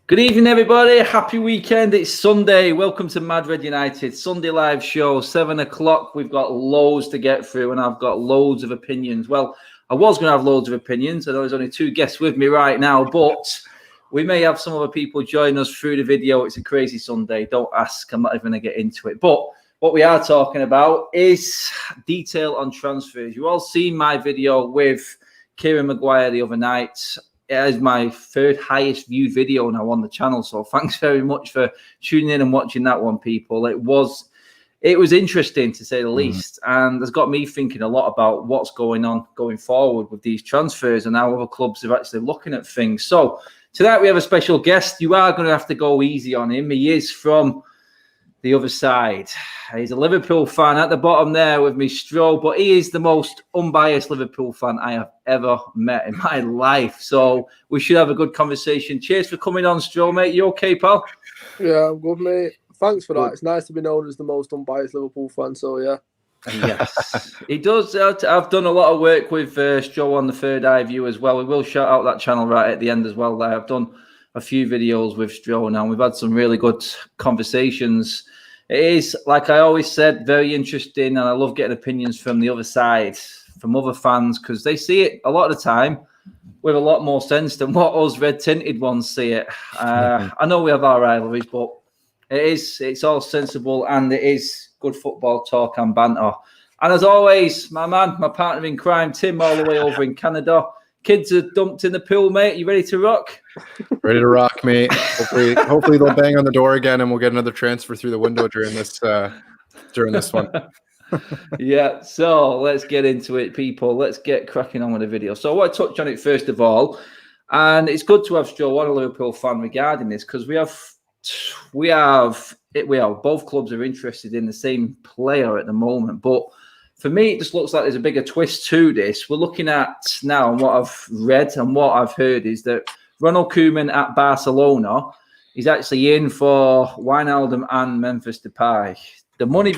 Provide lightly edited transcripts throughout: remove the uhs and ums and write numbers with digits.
Good evening, everybody. Happy weekend. It's Sunday. Welcome to Mad Red United Sunday live show, 7 o'clock. We've got loads to get through, and I've got loads of opinions. Well, I was going to have loads of opinions. I know there's only two guests with me right now, but we may have some other people join us through the video. It's a crazy Sunday. Don't ask. I'm not even going to get into it. But what we are talking about is detail on transfers. You all seen my video with Kieran Maguire the other night. It is my third highest viewed video now on the channel. So thanks very much for tuning in and watching that one, people. It was interesting, to say the least. And it's got me thinking a lot about what's going on going forward with these transfers and how other clubs are actually looking at things. So tonight we have a special guest. You are going to have to go easy on him. He is from the other side. He's a Liverpool fan at the bottom there with me, Stro, but he is the most unbiased Liverpool fan I have ever met in my life. So we should have a good conversation. Cheers for coming on, Stro, mate. You okay, pal? Yeah, I'm good, mate. Thanks for that. It's nice to be known as the most unbiased Liverpool fan, so yeah. Yes, he does. I've done a lot of work with Stro on the Third Eye View as well. We will shout out that channel right at the end as well. I've done a few videos with Stro now. We've had some really good conversations. It is, like I always said, very interesting, and I love getting opinions from the other side, from other fans, because they see it a lot of the time with a lot more sense than what us red-tinted ones see it. I know we have our rivalries, but it's all sensible, and it is good football talk and banter. And as always, my man, my partner in crime, Tim, all the way over in Canada. Kids are dumped in the pool, mate. You ready to rock? Ready to rock, mate. Hopefully they'll bang on the door again, and we'll get another transfer through the window during this one. Yeah, so let's get into it, people. Let's get cracking on with the video. So I want to touch on it first of all, and it's good to have Joe on, a Liverpool fan, regarding this, because both clubs are interested in the same player at the moment, but for me, it just looks like there's a bigger twist to this. We're looking at now, and what I've read and what I've heard is that Ronald Koeman at Barcelona is actually in for Wijnaldum and Memphis Depay. The money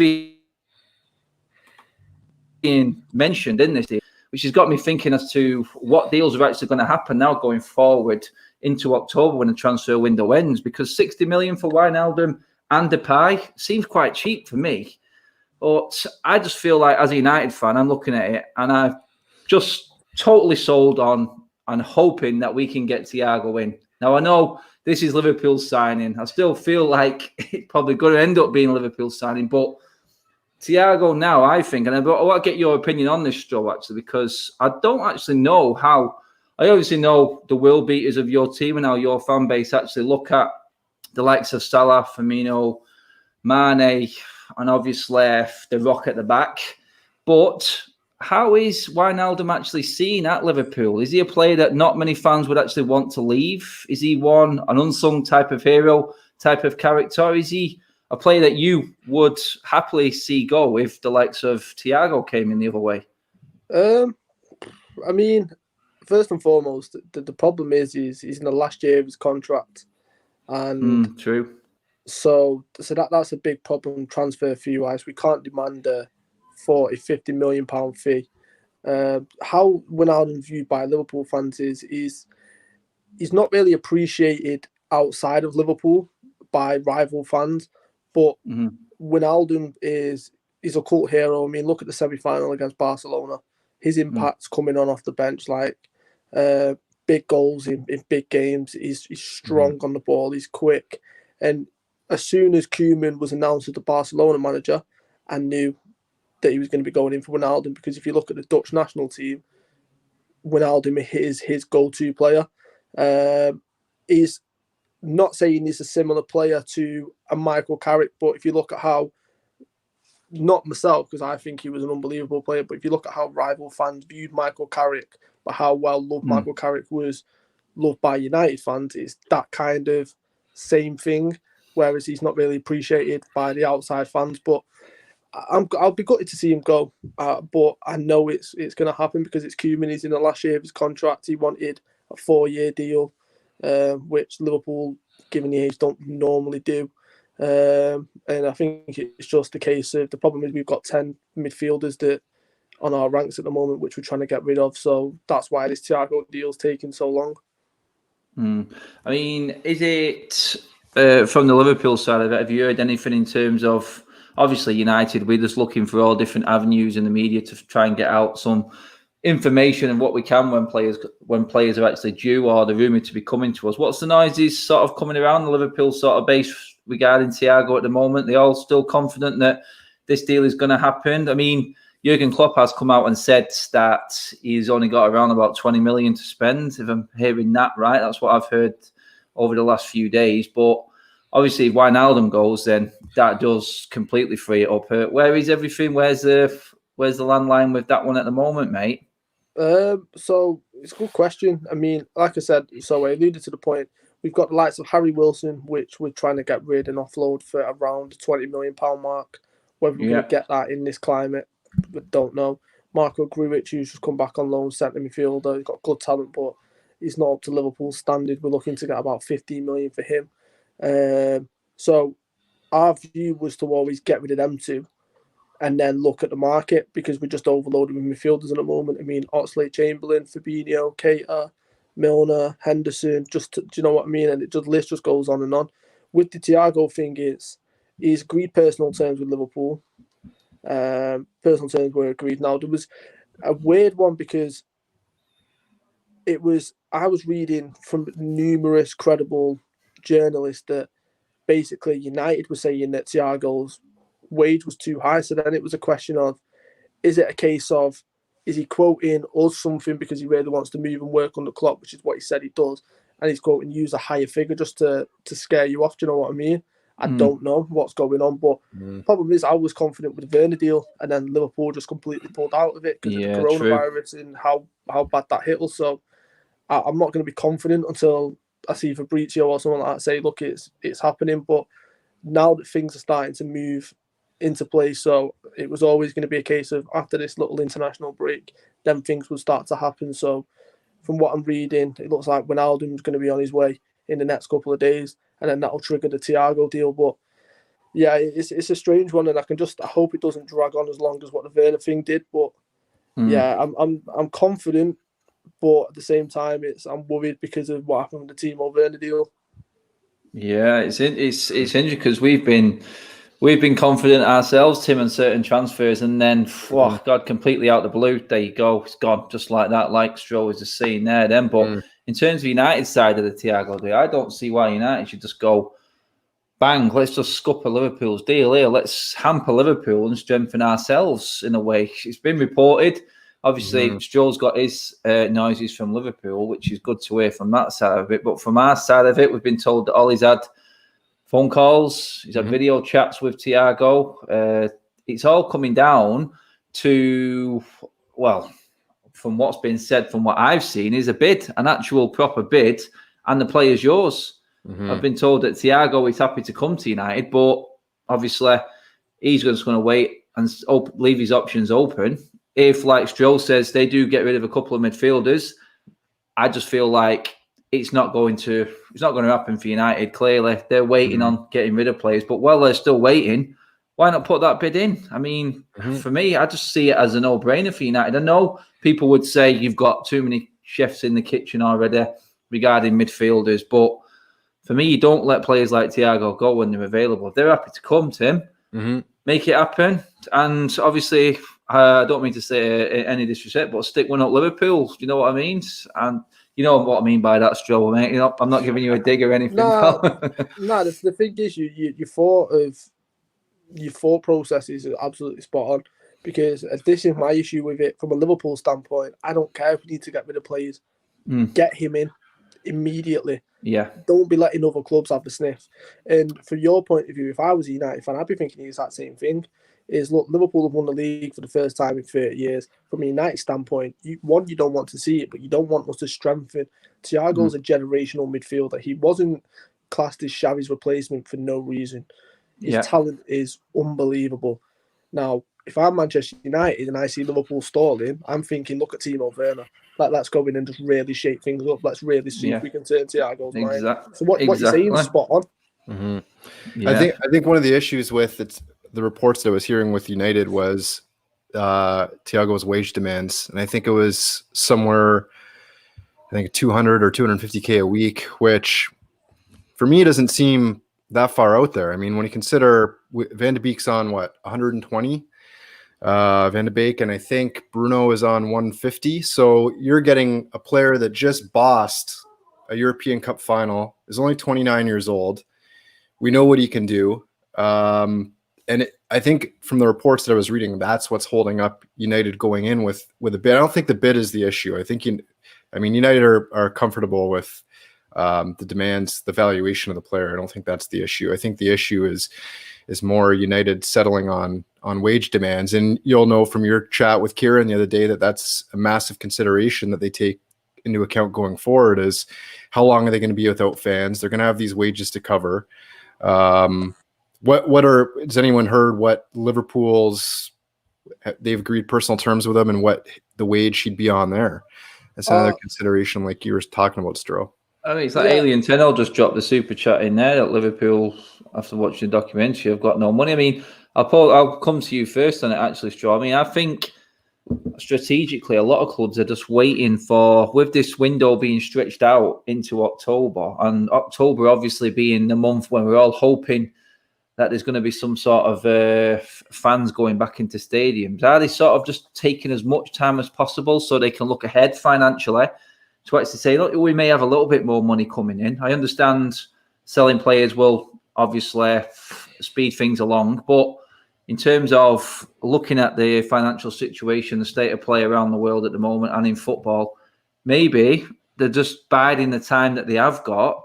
being mentioned in this deal, which has got me thinking as to what deals are actually going to happen now going forward into October when the transfer window ends, because 60 million for Wijnaldum and Depay seems quite cheap for me. But I just feel like, as a United fan, I'm looking at it and I'm just totally sold on and hoping that we can get Thiago in. Now, I know this is Liverpool's signing. I still feel like it's probably going to end up being Liverpool's signing. But Thiago now, I think, and I want to get your opinion on this, Joe, actually, because I don't actually know how. I obviously know the will beaters of your team and how your fan base actually look at the likes of Salah, Firmino, Mane, and obviously the Rock at the back. But how is Wijnaldum actually seen at Liverpool? Is he a player that not many fans would actually want to leave? Is he an unsung type of hero, type of character? Or is he a player that you would happily see go if the likes of Thiago came in the other way? I mean, first and foremost, the problem is he's in the last year of his contract. And true. So that's a big problem transfer fee wise. We can't demand a 40-50 million pound fee. How Wijnaldum viewed by Liverpool fans is he's not really appreciated outside of Liverpool by rival fans, but Wijnaldum is a cult hero. I mean, look at the semi-final against Barcelona. His impact's coming on off the bench, like big goals in big games. He's strong on the ball. He's quick. And as soon as Koeman was announced as the Barcelona manager, I knew that he was going to be going in for Wijnaldum, because if you look at the Dutch national team, Wijnaldum is his go-to player. He's not saying he's a similar player to a Michael Carrick, but if you look at how, not myself, because I think he was an unbelievable player, but if you look at how rival fans viewed Michael Carrick, but how well loved Michael Carrick was loved by United fans, it's that kind of same thing, whereas he's not really appreciated by the outside fans. But I'll be gutted to see him go, but I know it's going to happen because it's Koeman. He's in the last year of his contract. He wanted a 4-year deal, which Liverpool, given the age, don't normally do. And I think it's just a case of, the problem is we've got 10 midfielders that on our ranks at the moment, which we're trying to get rid of. So that's why this Thiago deal's taking so long. I mean, is it from the Liverpool side of it? Have you heard anything in terms of obviously United? We're just looking for all different avenues in the media to try and get out some information and what we can when players are actually due or the rumoured to be coming to us. What's the noises sort of coming around the Liverpool sort of base regarding Thiago at the moment? They all still confident that this deal is going to happen? I mean, Jurgen Klopp has come out and said that he's only got around about 20 million to spend. If I'm hearing that right, that's what I've heard over the last few days. But obviously, if Wijnaldum goes, then that does completely free it up. Where is everything? Where's the landline with that one at the moment, mate? So it's a good question. I mean, like I said, so I alluded to the point. We've got the likes of Harry Wilson, which we're trying to get rid and offload for around the £20 million mark. Whether we're going to get that in this climate, we don't know. Marco Grujic, who's just come back on loan, centre midfielder, he's got good talent, but he's not up to Liverpool's standard. We're looking to get about 15 million for him. So our view was to always get rid of them two and then look at the market, because we're just overloaded with midfielders at the moment. I mean, Oxlade-Chamberlain, Fabinho, Keita, Milner, Henderson, do you know what I mean? And the list just goes on and on. With the Thiago thing, he's agreed personal terms with Liverpool. Personal terms were agreed. Now, there was a weird one because I was reading from numerous credible journalists that basically United was saying that Thiago's wage was too high. So then it was a question of, is it a case of, is he quoting us something because he really wants to move and work on the clock, which is what he said he does, and he's quoting use a higher figure just to scare you off? Do you know what I mean? I don't know what's going on, but the problem is I was confident with the Werner deal, and then Liverpool just completely pulled out of it because of the coronavirus and how bad that hit us. So I'm not going to be confident until I see Fabrizio or someone like that say, look, it's happening. But now that things are starting to move into place, so it was always going to be a case of after this little international break, then things would start to happen. So from what I'm reading, it looks like Wijnaldum's going to be on his way in the next couple of days, and then that'll trigger the Thiago deal. But yeah, it's a strange one, and I hope it doesn't drag on as long as what the Werner thing did. But yeah, I'm confident, but at the same time, I'm worried because of what happened with the Timo Werner deal. Yeah, it's interesting because we've been confident ourselves, Tim, on certain transfers, and then God, completely out the blue, there you go, it's gone just like that. Like Stroll was just saying there, then. But in terms of United's side of the Thiago deal, I don't see why United should just go bang. Let's just scupper Liverpool's deal here. Let's hamper Liverpool and strengthen ourselves in a way. It's been reported. Obviously, Stroll's got his noises from Liverpool, which is good to hear from that side of it. But from our side of it, we've been told that Ollie's had phone calls, he's had video chats with Thiago. It's all coming down to, well, from what's been said, from what I've seen, is a bid, an actual proper bid, and the player's yours. I've been told that Thiago is happy to come to United, but obviously he's just going to wait and leave his options open. If, like Stroll says, they do get rid of a couple of midfielders, I just feel like it's not going to happen for United. Clearly, they're waiting on getting rid of players, but while they're still waiting, why not put that bid in? I mean, for me, I just see it as a no-brainer for United. I know people would say you've got too many chefs in the kitchen already regarding midfielders, but for me, you don't let players like Thiago go when they're available. If they're happy to come, Tim, make it happen. And obviously, I don't mean to say any disrespect, but stick one up Liverpool. Do you know what I mean? And you know what I mean by that, Stroll, mate. You know, I'm not giving you a dig or anything. The thing is, your thought process is absolutely spot on, because this is my issue with it from a Liverpool standpoint. I don't care if we need to get rid of players. Get him in immediately. Yeah. Don't be letting other clubs have the sniff. And from your point of view, if I was a United fan, I'd be thinking the exact same thing. Is look, Liverpool have won the league for the first time in 30 years. From a United standpoint, you don't want to see it, but you don't want us to strengthen. Thiago's a generational midfielder. He wasn't classed as Xavi's replacement for no reason. His talent is unbelievable. Now, if I'm Manchester United and I see Liverpool stalling, I'm thinking, look at Timo Werner. Let's go in and just really shake things up. Let's really see if we can turn Thiago's mind. So what you're saying is spot on. I think one of the issues with the reports that I was hearing with United was Thiago's wage demands, and I think it was somewhere I think 200 or 250K a week, which for me doesn't seem that far out there. I mean, when you consider Van de Beek's on what, 120, Van de Beek, and I think Bruno is on 150. So you're getting a player that just bossed a European Cup final, is only 29 years old. We know what he can do. I think from the reports that I was reading, that's what's holding up United going in with a bid. I don't think the bid is the issue. I think United are comfortable with the demands, the valuation of the player. I don't think that's the issue. I think the issue is more United settling on wage demands. And you'll know from your chat with Kieran the other day that that's a massive consideration that they take into account going forward, is how long are they going to be without fans? They're going to have these wages to cover. Has anyone heard what Liverpool's, they've agreed personal terms with them and what the wage should be on there? That's another consideration, like you were talking about, Stro. I mean, it's like Alien 10. I'll just drop the super chat in there that Liverpool, after watching the documentary, have got no money. I mean, I'll come to you first on it, actually, Stro. I mean, I think strategically, a lot of clubs are just waiting for, with this window being stretched out into October, and October obviously being the month when we're all hoping that there's going to be some sort of fans going back into stadiums. Are they sort of just taking as much time as possible so they can look ahead financially to actually say, look, we may have a little bit more money coming in? I understand selling players will obviously speed things along, but in terms of looking at the financial situation, the state of play around the world at the moment and in football, maybe they're just biding the time that they have got,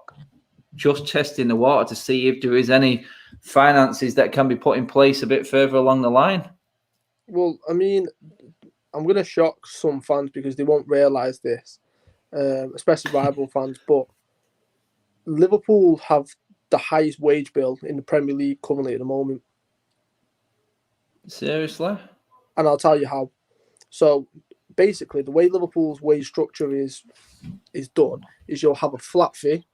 just testing the water to see if there is any finances that can be put in place a bit further along the line. Well, I mean, I'm going to shock some fans because they won't realise this, especially rival fans, but Liverpool have the highest wage bill in the Premier League currently at the moment. Seriously? And I'll tell you how. So basically, the way Liverpool's wage structure is done is you'll have a flat fee.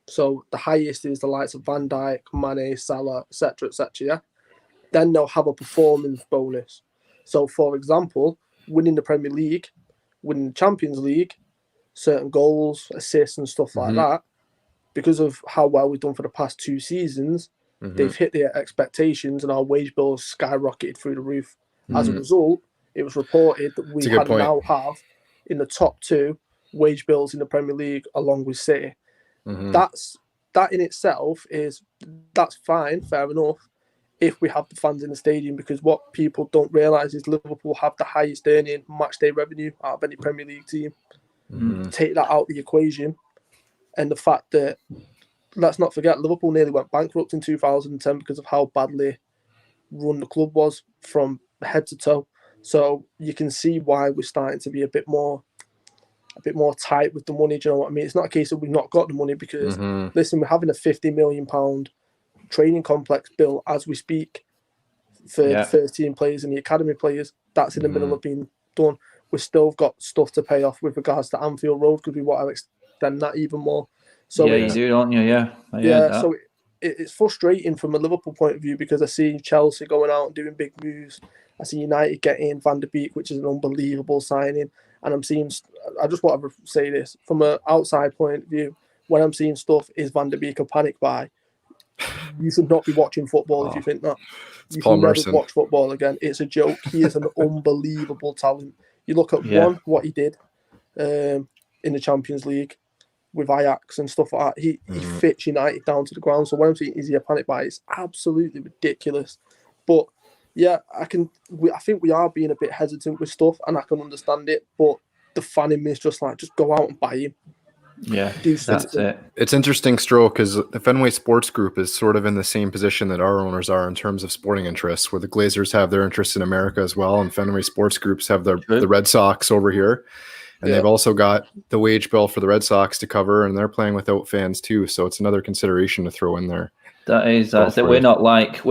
So the highest is the likes of Van Dijk, Mane, Salah, etc., etc. Yeah. Then they'll have a performance bonus. So, for example, winning the Premier League, winning the Champions League, certain goals, assists, and stuff like that, because of how well we've done for the past 2 seasons, they've hit their expectations and our wage bills skyrocketed through the roof. As a result, it was reported that we now have in the top 2 wage bills in the Premier League along with City. That in itself that's fine, fair enough, if we have the fans in the stadium, because what people don't realise is Liverpool have the highest earning match day revenue out of any Premier League team. Take that out of the equation, and the fact that, let's not forget, Liverpool nearly went bankrupt in 2010 because of how badly run the club was from head to toe. So you can see why we're starting to be a bit more tight with the money. Do you know what I mean? It's not a case that we've not got the money, because listen, we're having a £50 million training complex built as we speak for the first team players and the academy players. That's in the middle of being done. We've still got stuff to pay off with regards to Anfield Road, because we want to extend that even more. So you do, don't you? So it's frustrating from a Liverpool point of view, because I see Chelsea going out and doing big moves. I see United getting Van de Beek, which is an unbelievable signing. And I just want to say this from an outside point of view, when I'm seeing stuff, is Van de Beek a panic buy? You should not be watching football if you think that. You should never watch football again. It's a joke. He is an unbelievable talent. You look at what he did in the Champions League with Ajax and stuff like that. He fits United down to the ground. So when I'm saying is he a panic buy, it's absolutely ridiculous. But yeah, I think we are being a bit hesitant with stuff, and I can understand it. But the fan in me is just like, just go out and buy him. Yeah, that's it. It's interesting, Stroke, because the Fenway Sports Group is sort of in the same position that our owners are in terms of sporting interests, where the Glazers have their interests in America as well, and Fenway Sports Groups have the Red Sox over here. And they've also got the wage bill for the Red Sox to cover, and they're playing without fans too. So it's another consideration to throw in there. That's it. We're not like,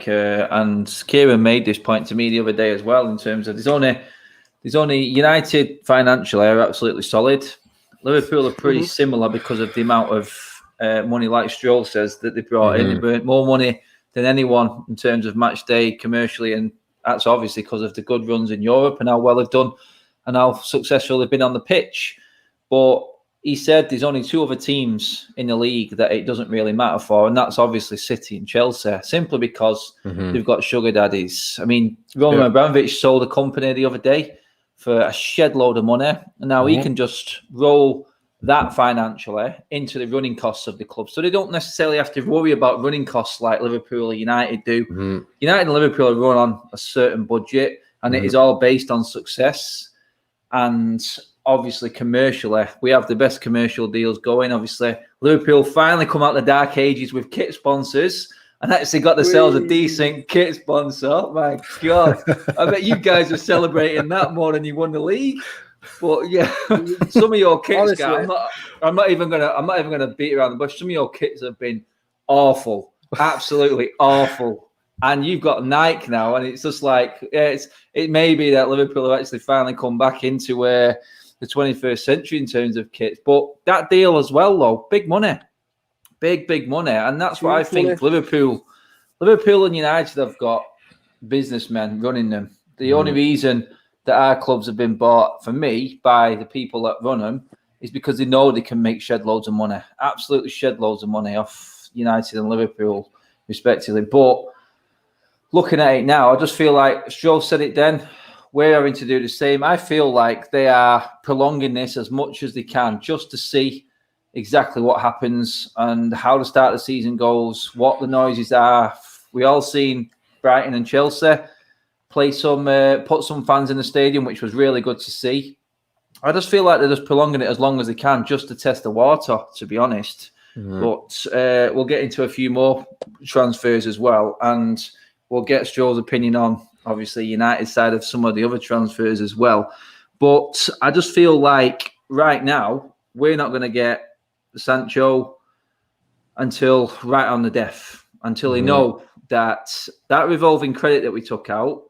and Kieran made this point to me the other day as well, in terms of there's only United financially are absolutely solid. Liverpool are pretty similar because of the amount of money, like Stroll says, that they brought in. They brought more money than anyone in terms of match day commercially, and that's obviously because of the good runs in Europe and how well they've done and how successful they've been on the pitch. But he said there's only 2 other teams in the league that it doesn't really matter for, and that's obviously City and Chelsea, simply because they've got sugar daddies. I mean, Roman Abramovich sold a company the other day for a shed load of money, and now he can just roll that financially into the running costs of the club. So they don't necessarily have to worry about running costs like Liverpool or United do. United and Liverpool are run on a certain budget, and it is all based on success. And obviously, commercially, we have the best commercial deals going. Obviously, Liverpool finally come out the dark ages with kit sponsors and actually got themselves a decent kit sponsor. Oh my God. I bet you guys are celebrating that more than you won the league. But yeah, some of your kits, guys, I'm not even gonna beat around the bush. Some of your kits have been awful, absolutely awful. And you've got Nike now, and it's just like it may be that Liverpool have actually finally come back into the 21st century in terms of kits. But that deal as well, though, big money, big money, and that's what I think. Liverpool and United have got businessmen running them. The only reason that our clubs have been bought, for me, by the people that run them is because they know they can make shed loads of money, absolutely shed loads of money off United and Liverpool, respectively. But looking at it now, I just feel like Stroll said it then. We're having to do the same. I feel like they are prolonging this as much as they can just to see exactly what happens and how the start of the season goes, what the noises are. We all seen Brighton and Chelsea put some fans in the stadium, which was really good to see. I just feel like they're just prolonging it as long as they can just to test the water, to be honest. But we'll get into a few more transfers as well, and we'll get Stroll's opinion on, obviously, United's side of some of the other transfers as well. But I just feel like right now, we're not going to get Sancho until right on the death, until they know that revolving credit that we took out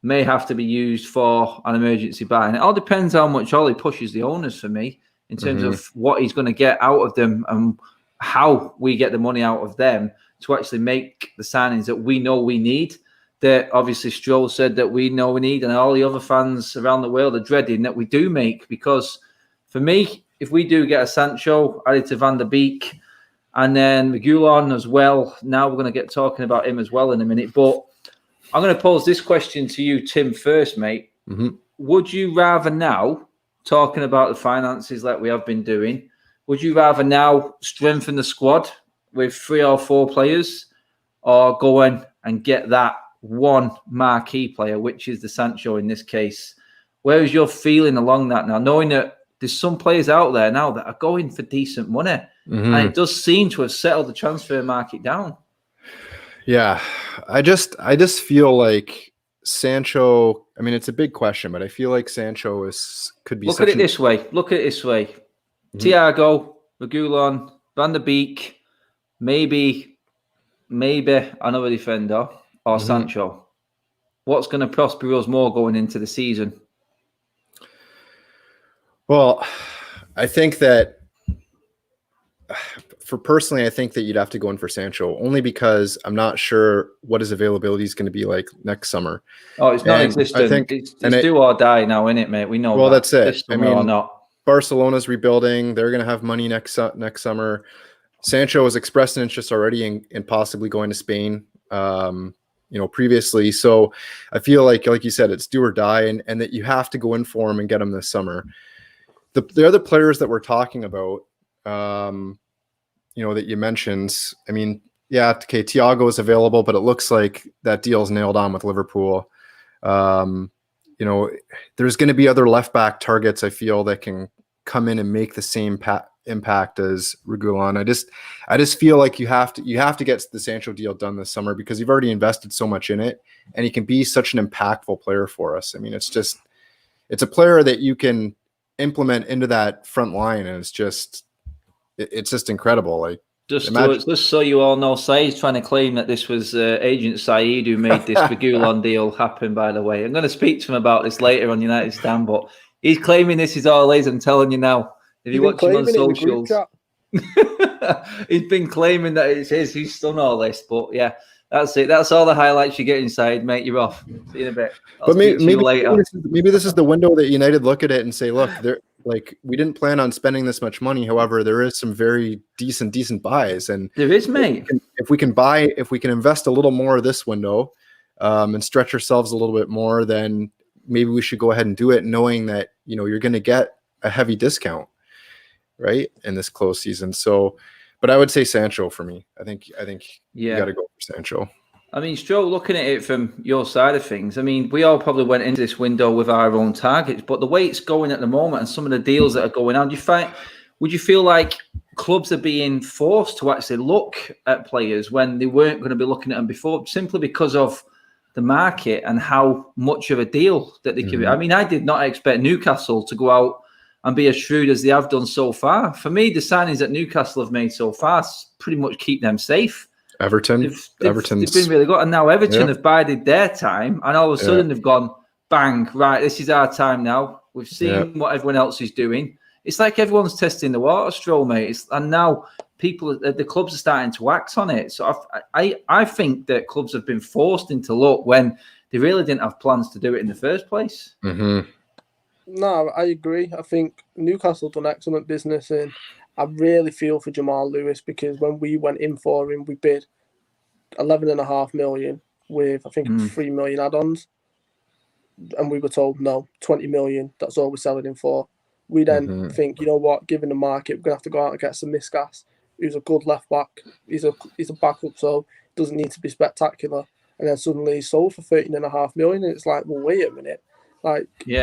may have to be used for an emergency buy. And it all depends how much Ollie pushes the owners for me in terms of what he's going to get out of them and how we get the money out of them to actually make the signings that we know we need. That obviously Stroll said that we know we need, and all the other fans around the world are dreading that we do make. Because for me, if we do get a Sancho added to Van der Beek and then Reguilon as well, now we're going to get talking about him as well in a minute. But I'm going to pose this question to you, Tim, first, mate. Would you rather now, talking about the finances like we have been doing, would you rather now strengthen the squad with 3 or 4 players, or go in and get that one marquee player, which is the Sancho in this case? Where is your feeling along that now, knowing that there's some players out there now that are going for decent money, and it does seem to have settled the transfer market down? Yeah, I just feel like Sancho. I mean, it's a big question, but I feel like Sancho could be. Look at it this way. Thiago, Reguilon, Van der Beek, maybe another defender, or Sancho. What's going to prosper us more going into the season? Well, I think that I think that you'd have to go in for Sancho, only because I'm not sure what his availability is going to be like next summer. Oh, it's non-existent. I think it's do or die now, isn't it, mate? We know. Well, that's it. I mean, or not. Barcelona's rebuilding. They're going to have money next summer. Sancho has expressed an interest already in possibly going to Spain, previously. So I feel like you said, it's do or die, and that you have to go in for him and get him this summer. The other players that we're talking about, that you mentioned, I mean, yeah, okay, Thiago is available, but it looks like that deal's nailed on with Liverpool. There's going to be other left back targets, I feel, that can come in and make the same impact as Reguilon. I just feel like you have to get the Sancho deal done this summer, because you've already invested so much in it, and he can be such an impactful player for us. I mean, it's a player that you can implement into that front line, and it's just incredible. Like, just so you all know, Saeed's trying to claim that this was Agent Saeed who made this Reguilon deal happen, by the way. I'm going to speak to him about this later on United Stand, but he's claiming this is all his. I'm telling you now. If you watch him on socials, he's been claiming that it's his. He's done all this, but yeah, that's it. That's all the highlights you get inside, mate. You're off. See you in a bit. But maybe this is the window that United look at it and say, look, like we didn't plan on spending this much money. However, there is some very decent buys, and There is, mate. if we can invest a little more this window, and stretch ourselves a little bit more, then maybe we should go ahead and do it, knowing that you're going to get a heavy discount, right, in this close season. So, but I would say Sancho for me. I think you got to go for Sancho. I mean, Stroke, looking at it from your side of things, I mean, we all probably went into this window with our own targets, but the way it's going at the moment and some of the deals that are going on, would you feel like clubs are being forced to actually look at players when they weren't going to be looking at them before, simply because of the market and how much of a deal that they could be? I mean, I did not expect Newcastle to go out and be as shrewd as they have done so far. For me, the signings that Newcastle have made so far pretty much keep them safe. Everton's been really good, and now Everton have bided their time, and all of a sudden they've gone bang, right, this is our time now. We've seen what everyone else is doing. It's like everyone's testing the water, Stroll, mate. And now the clubs are starting to wax on it. So I think that clubs have been forced into look when they really didn't have plans to do it in the first place. Mm-hmm. No, I agree. I think Newcastle done excellent business, and I really feel for Jamal Lewis, because when we went in for him, we bid 11.5 million with, I think, 3 million add-ons, and we were told no, 20 million. That's all we're selling him for. We then think, you know what? Given the market, we're gonna have to go out and get some Miskas, who's a good left back. He's a backup, so doesn't need to be spectacular. And then suddenly he's sold for 13.5 million, and it's like, well, wait a minute.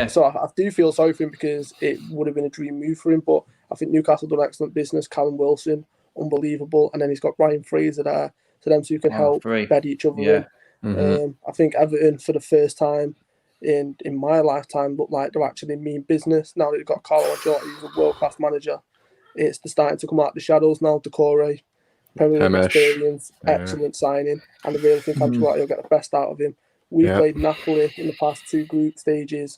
So I do feel sorry for him, because it would have been a dream move for him. But I think Newcastle done excellent business. Callum Wilson, unbelievable, and then he's got Ryan Fraser there, so them two can help bed each other in. I think Everton, for the first time in my lifetime, look like they're actually mean business now that they've got Carlo Ancelotti, who's a world class manager. They're starting to come out of the shadows now. Decore, Premier League experience, excellent signing, and I really think Ancelotti will get the best out of him. We've played Napoli in the past 2 group stages,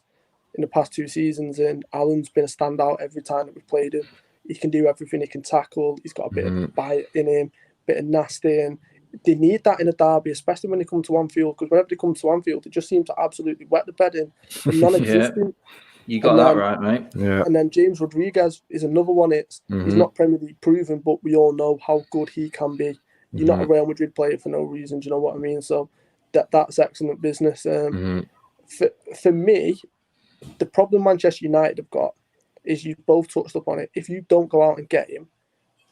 in the past 2 seasons, and Alan's been a standout every time that we've played him. He can do everything. He can tackle. He's got a bit of bite in him, a bit of nasty, and they need that in a derby, especially when they come to Anfield, because whenever they come to Anfield, they just seem to absolutely wet the bed in. Non-existent. You got that right, mate. Yeah. And then James Rodriguez is another one. He's not Premier League proven, but we all know how good he can be. You're not a Real Madrid player for no reason. Do you know what I mean? So that's excellent business. For me, the problem Manchester United have got is, you both touched upon it. If you don't go out and get him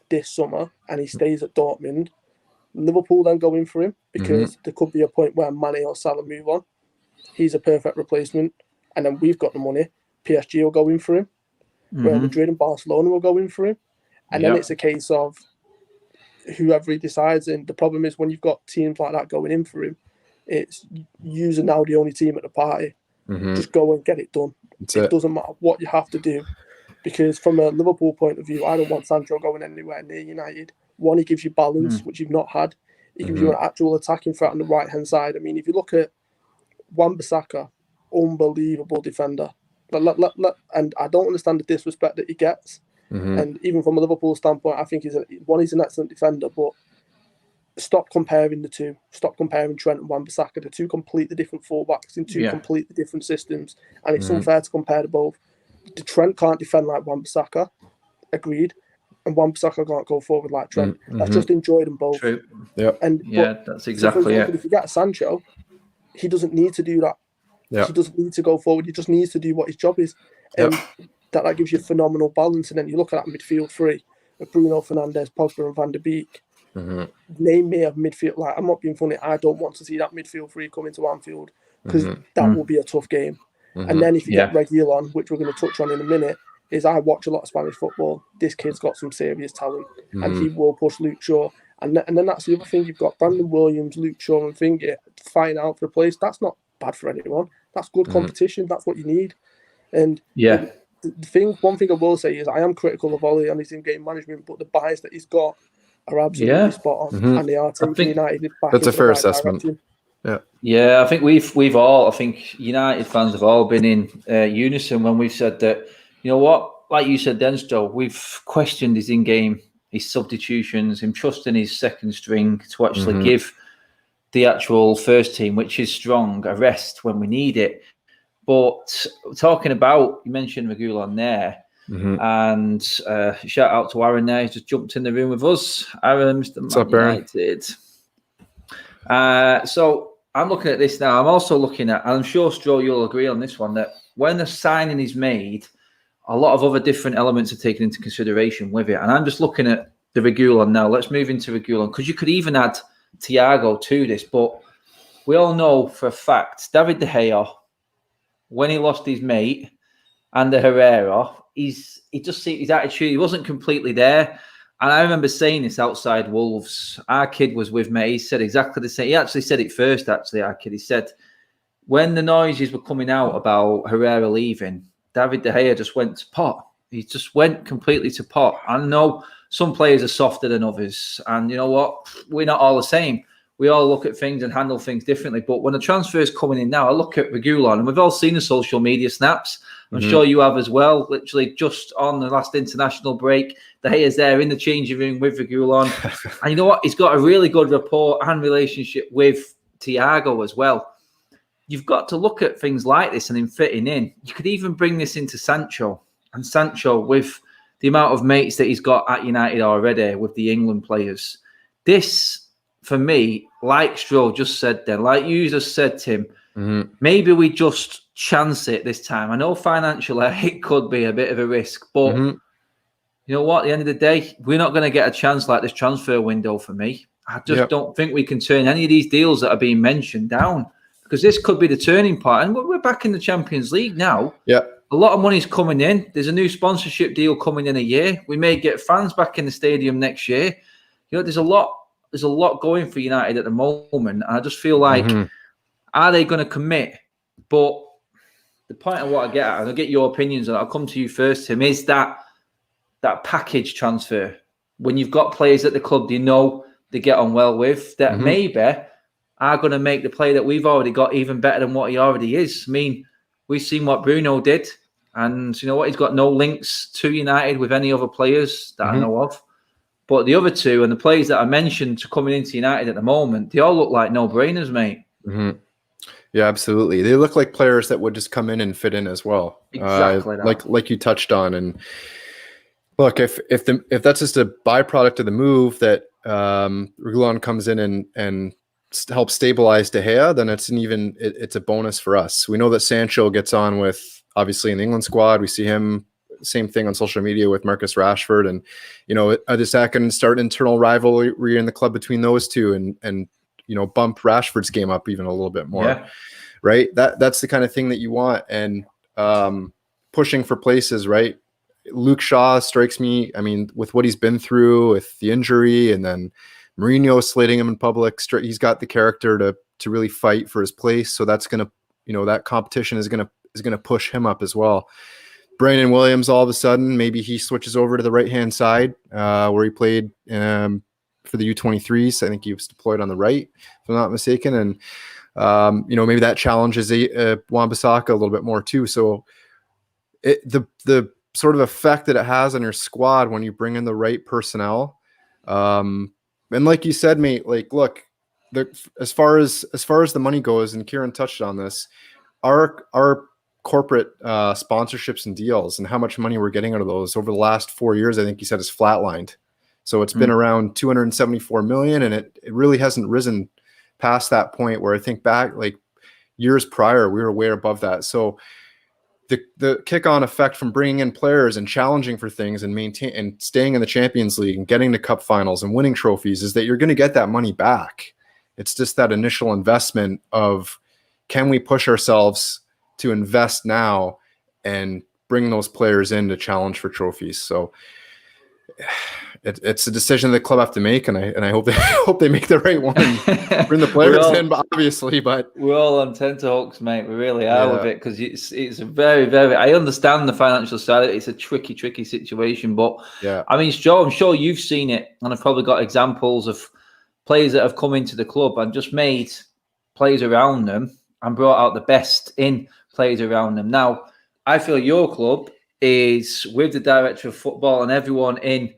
this summer and he stays at Dortmund, Liverpool then go in for him, because there could be a point where Mane or Salah move on. He's a perfect replacement, and then we've got the money. PSG will go in for him. Real Madrid and Barcelona will go in for him, and then it's a case of whoever he decides. And the problem is, when you've got teams like that going in for him, it's using now the only team at the party. Just go and get it done. It doesn't matter what you have to do, because from a Liverpool point of view, I don't want Sancho going anywhere near United. One, he gives you balance, which you've not had. He gives you an actual attacking threat on the right-hand side. I mean, if you look at Wan-Bissaka, unbelievable defender. And I don't understand the disrespect that he gets. And even from a Liverpool standpoint, I think he's an excellent defender, but stop comparing the two. Stop comparing Trent and Wan-Bissaka. They're 2 completely different fullbacks in 2 completely different systems, and it's unfair to compare the both. The Trent can't defend like Wan-Bissaka, agreed, and Wan-Bissaka can't go forward like Trent. Let's just enjoy them both. True. That's exactly it. If you get Sancho, he doesn't need to do that. He doesn't need to go forward. He just needs to do what his job is. And that gives you phenomenal balance. And then you look at that midfield 3 with Bruno Fernandes, Pogba and Van der Beek. Name me a midfield. Like, I'm not being funny. I don't want to see that midfield 3 come into Anfield, because that will be a tough game. And then if you get Reguilon, which we're going to touch on in a minute, is I watch a lot of Spanish football. This kid's got some serious talent, and he will push Luke Shaw. And then that's the other thing. You've got Brandon Williams, Luke Shaw, and Finger fighting out for a place. That's not bad for anyone. That's good competition. That's what you need. And one thing I will say is, I am critical of Ollie and his in-game management, but the buys that he's got are absolutely spot on, and they are taking United back. That's a fair right assessment. Direction. I think we've all, I think United fans have all been in unison when we've said that, you know what, like you said then, Stowe, we've questioned his in-game, his substitutions, him trusting his second string to actually give the actual first team, which is strong, a rest when we need it. But talking about, you mentioned Reguilon there, And shout out to Aaron there. He's just jumped in the room with us. Aaron, Mr. What's up, Aaron? United. So I'm looking at this now. I'm also looking at, and I'm sure Stroll, you'll agree on this one, that when the signing is made, a lot of other different elements are taken into consideration with it. And I'm just looking at the Reguilon now. Let's move into Reguilon, because you could even add Thiago to this. But we all know for a fact, David De Gea, when he lost his mate, and the Herrera, his attitude, he wasn't completely there. And I remember saying this outside Wolves. Our kid was with me. He said exactly the same. He actually said it first, our kid. He said, when the noises were coming out about Herrera leaving, David De Gea just went to pot. He just went completely to pot. I know some players are softer than others. And you know what? We're not all the same. We all look at things and handle things differently. But when the transfer is coming in now, I look at Reguilon, and we've all seen the social media snaps. I'm sure you have as well. Literally just on the last international break, De Gea's there in the changing room with Reguilon. And you know what? He's got a really good rapport and relationship with Thiago as well. You've got to look at things like this and in fitting in. You could even bring this into Sancho. And Sancho, with the amount of mates that he's got at United already with the England players, this, for me, like Stroll just said then, like you just said, Tim, maybe we just chance it this time. I know financially it could be a bit of a risk, but you know what? At the end of the day, we're not going to get a chance like this transfer window for me. I just don't think we can turn any of these deals that are being mentioned down, because this could be the turning point. And we're back in the Champions League now. Yeah. A lot of money's coming in. There's a new sponsorship deal coming in a year. We may get fans back in the stadium next year. You know, there's a lot going for United at the moment. And I just feel like, are they going to commit? But the point of what I get at, and I'll get your opinions, and I'll come to you first, Tim, is that package transfer. When you've got players at the club they know they get on well with, that maybe are going to make the player that we've already got even better than what he already is. I mean, we've seen what Bruno did, and you know what? He's got no links to United with any other players that I know of. But the other two and the players that I mentioned coming into United at the moment, they all look like no-brainers, mate. Yeah, absolutely. They look like players that would just come in and fit in as well. Exactly. Like you touched on. And look, if that's just a byproduct of the move that Reguilon comes in and helps stabilize De Gea, then it's a bonus for us. We know that Sancho gets on with, obviously, in the England squad. We see him, same thing on social media with Marcus Rashford. And, you know, that can start internal rivalry in the club between those two and you know, bump Rashford's game up even a little bit more, right? That's the kind of thing that you want. And pushing for places, right? Luke Shaw strikes me, I mean, with what he's been through with the injury and then Mourinho slating him in public, he's got the character to really fight for his place. So that's going to, you know, that competition is going to push him up as well. Brandon Williams, all of a sudden, maybe he switches over to the right-hand side where he played for the U23s. I think he was deployed on the right, if I'm not mistaken. And, you know, maybe that challenges Wan-Bissaka a little bit more too. So the sort of effect that it has on your squad when you bring in the right personnel. And like you said, mate, like, look, as far as the money goes, and Kieran touched on this, our corporate sponsorships and deals and how much money we're getting out of those over the last 4 years, I think he said, is flatlined. So it's been around 274 million, and it really hasn't risen past that point, where I think back like years prior, we were way above that. So the kick-on effect from bringing in players and challenging for things and staying in the Champions League and getting to cup finals and winning trophies is that you're going to get that money back. It's just that initial investment of, can we push ourselves to invest now and bring those players in to challenge for trophies? So it's a decision the club have to make, and I hope they make the right one and bring the players in, obviously. But we're all on tenterhooks, mate. We really are with it, because it's a very, very. I understand the financial side. It's a tricky situation, but I mean, Joe, I'm sure you've seen it, and I've probably got examples of players that have come into the club and just made players around them and brought out the best in players around them. Now, I feel your club is, with the director of football and everyone in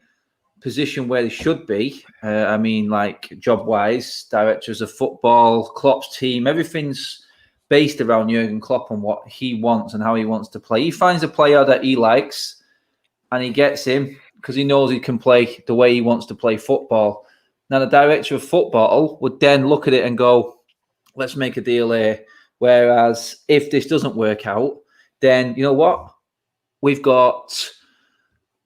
position where they should be. I mean, like, job-wise, directors of football, Klopp's team, everything's based around Jurgen Klopp and what he wants and how he wants to play. He finds a player that he likes, and he gets him because he knows he can play the way he wants to play football. Now, the director of football would then look at it and go, let's make a deal here. Whereas if this doesn't work out, then you know what? We've got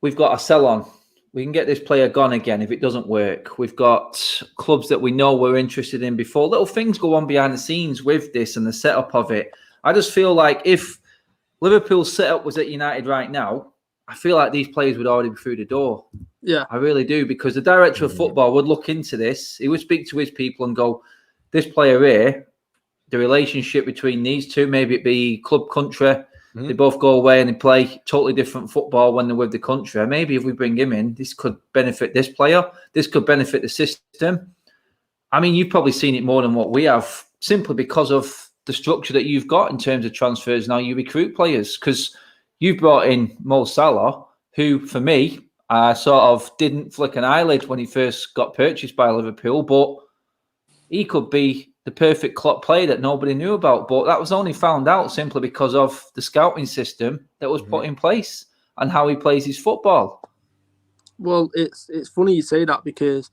a sell on. We can get this player gone again if it doesn't work. We've got clubs that we know we're interested in before. Little things go on behind the scenes with this and the setup of it. I just feel like if Liverpool's setup was at United right now, I feel like these players would already be through the door. Yeah. I really do, because the director of football would look into this. He would speak to his people and go, this player here, the relationship between these two, maybe it be club country, they both go away and they play totally different football when they're with the country. Maybe if we bring him in, this could benefit this player. This could benefit the system. I mean, you've probably seen it more than what we have, simply because of the structure that you've got in terms of transfers. Now you recruit players, because you brought in Mo Salah, who for me, sort of didn't flick an eyelid when he first got purchased by Liverpool, but he could be the perfect Klopp player that nobody knew about. But that was only found out simply because of the scouting system that was put in place and how he plays his football. Well, it's funny you say that, because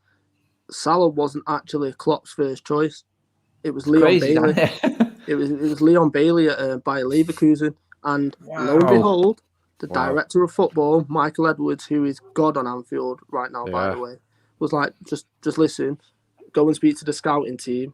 Salah wasn't actually Klopp's first choice. It was Leon Bailey. It was Leon Bailey at Bayer Leverkusen, and lo and behold, the director of football, Michael Edwards, who is God on Anfield right now, by the way, was like, just listen, go and speak to the scouting team.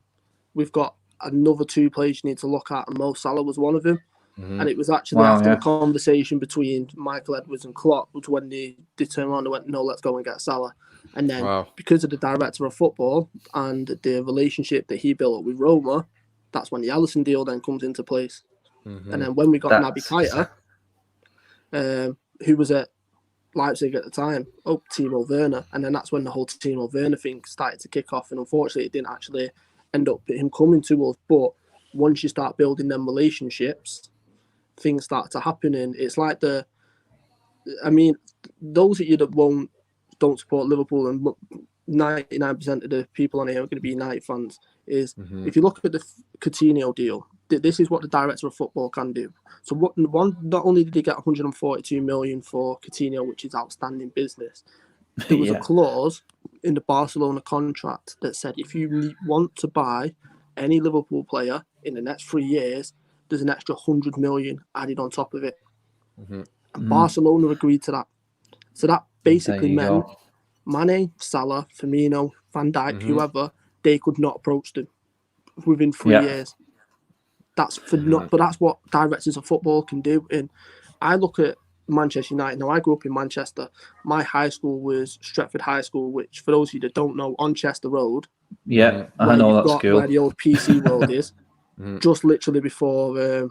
We've got another 2 players you need to look at, and Mo Salah was one of them. And it was actually after a conversation between Michael Edwards and Klopp, which when they turned around and went, no, let's go and get Salah. And then because of the director of football and the relationship that he built up with Roma, that's when the Alisson deal then comes into place. And then when we got Naby Keita, who was at Leipzig at the time, Timo Werner, and then that's when the whole Timo Werner thing started to kick off. And unfortunately, it didn't actually end up him coming to us. But once you start building them relationships, things start to happen. And it's like those of you that don't support Liverpool, and 99% of the people on here are going to be United fans, is if you look at the Coutinho deal, this is what the director of football can do. So not only did he get 142 million for Coutinho, which is outstanding business, there was a clause in the Barcelona contract that said if you want to buy any Liverpool player in the next 3 years, there's an extra 100 million added on top of it. And Barcelona agreed to that. So that basically meant Mane, Salah, Firmino, Van Dijk, whoever, they could not approach them within 3 years. That's but that's what directors of football can do. And I look at Manchester United. Now, I grew up in Manchester. My high school was Stretford High School, which, for those of you that don't know, on Chester Road, I know that school, where the old PC Road is, just literally before the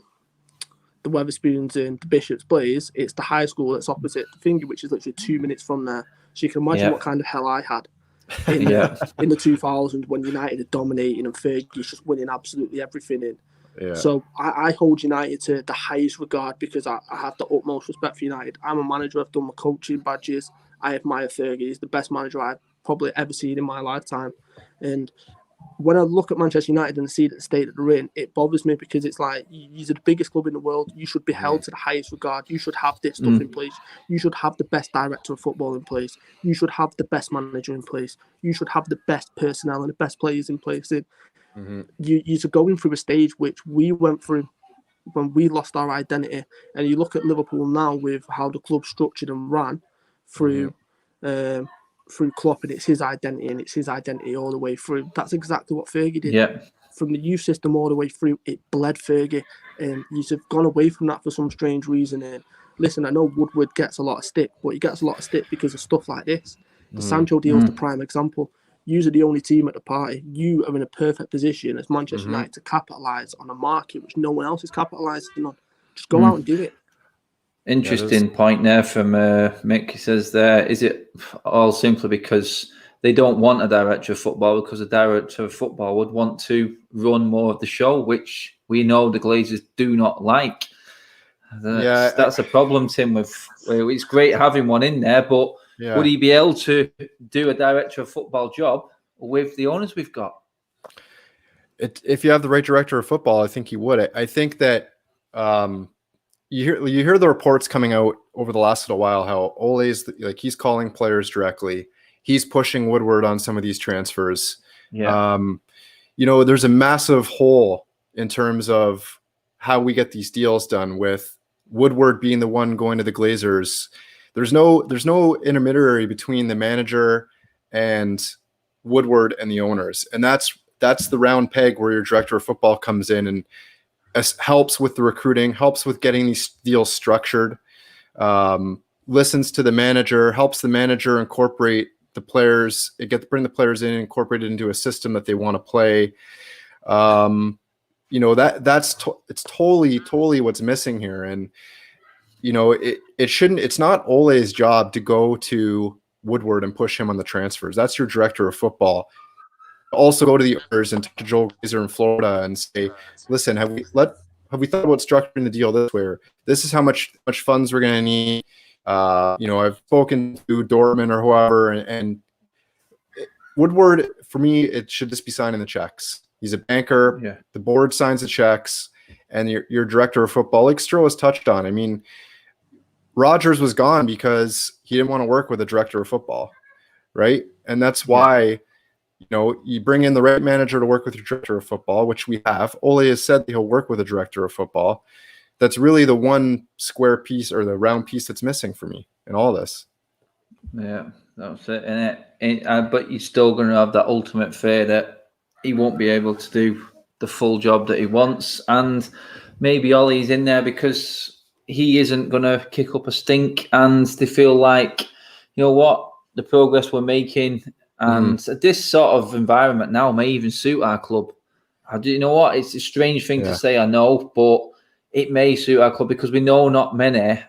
Weatherspoons and the Bishop's Blaze, it's the high school that's opposite the Finger, which is literally 2 minutes from there. So you can imagine what kind of hell I had in the 2000s when United are dominating and Fergie's just winning absolutely everything in. So I hold United to the highest regard, because I have the utmost respect for United. I'm a manager. I've done my coaching badges. I admire Fergie. He's the best manager I've probably ever seen in my lifetime. And when I look at Manchester United and see the state that they're in, it bothers me, because it's like, you're the biggest club in the world. You should be held to the highest regard. You should have this stuff in place. You should have the best director of football in place. You should have the best manager in place. You should have the best personnel and the best players in place. You're going through a stage which we went through when we lost our identity. And you look at Liverpool now with how the club's structured and ran through Klopp, and it's his identity, and it's his identity all the way through. That's exactly what Fergie did. From the youth system all the way through, it bled Fergie, and you've gone away from that for some strange reason. And listen, I know Woodward gets a lot of stick, but he gets a lot of stick because of stuff like this. The Sancho deal is the prime example. You are the only team at the party. You are in a perfect position as Manchester United to capitalise on a market which no one else is capitalising on. Just go out and do it. Interesting point there from Mick. He says there, is it all simply because they don't want a director of football, because a director of football would want to run more of the show, which we know the Glazers do not like. That's a problem, Tim. It's great having one in there, but would he be able to do a director of football job with the owners we've got? If you have the right director of football, I think he would. I think that you hear the reports coming out over the last little while how Ole's like he's calling players directly. He's pushing Woodward on some of these transfers. Yeah. There's a massive hole in terms of how we get these deals done, with Woodward being the one going to the Glazers. There's no intermediary between the manager and Woodward and the owners. And that's the round peg where your director of football comes in and helps with the recruiting, helps with getting these deals structured, listens to the manager, helps the manager incorporate the players, bring the players in, incorporate it into a system that they want to play. It's totally what's missing here. And, it's not Ole's job to go to Woodward and push him on the transfers. That's your director of football. Also go to the owners and talk to Joel Glazer in Florida and say, listen, have we thought about structuring the deal this way? This is how much funds we're going to need. I've spoken to Dorman or whoever, and Woodward, for me, it should just be signing the checks. He's a banker. Yeah. The board signs the checks, and your director of football, like Stroh has touched on. I mean, Rogers was gone because he didn't want to work with a director of football, right? And that's why, you bring in the right manager to work with your director of football, which we have. Ole has said that he'll work with a director of football. That's really the one square piece or the round piece that's missing for me in all this. Yeah, that's it. But you're still going to have that ultimate fear that he won't be able to do the full job that he wants. And maybe Ollie's in there because he isn't going to kick up a stink, and they feel like, you know what, the progress we're making and this sort of environment now may even suit our club. You know what? It's a strange thing to say, I know, but it may suit our club because we know not many,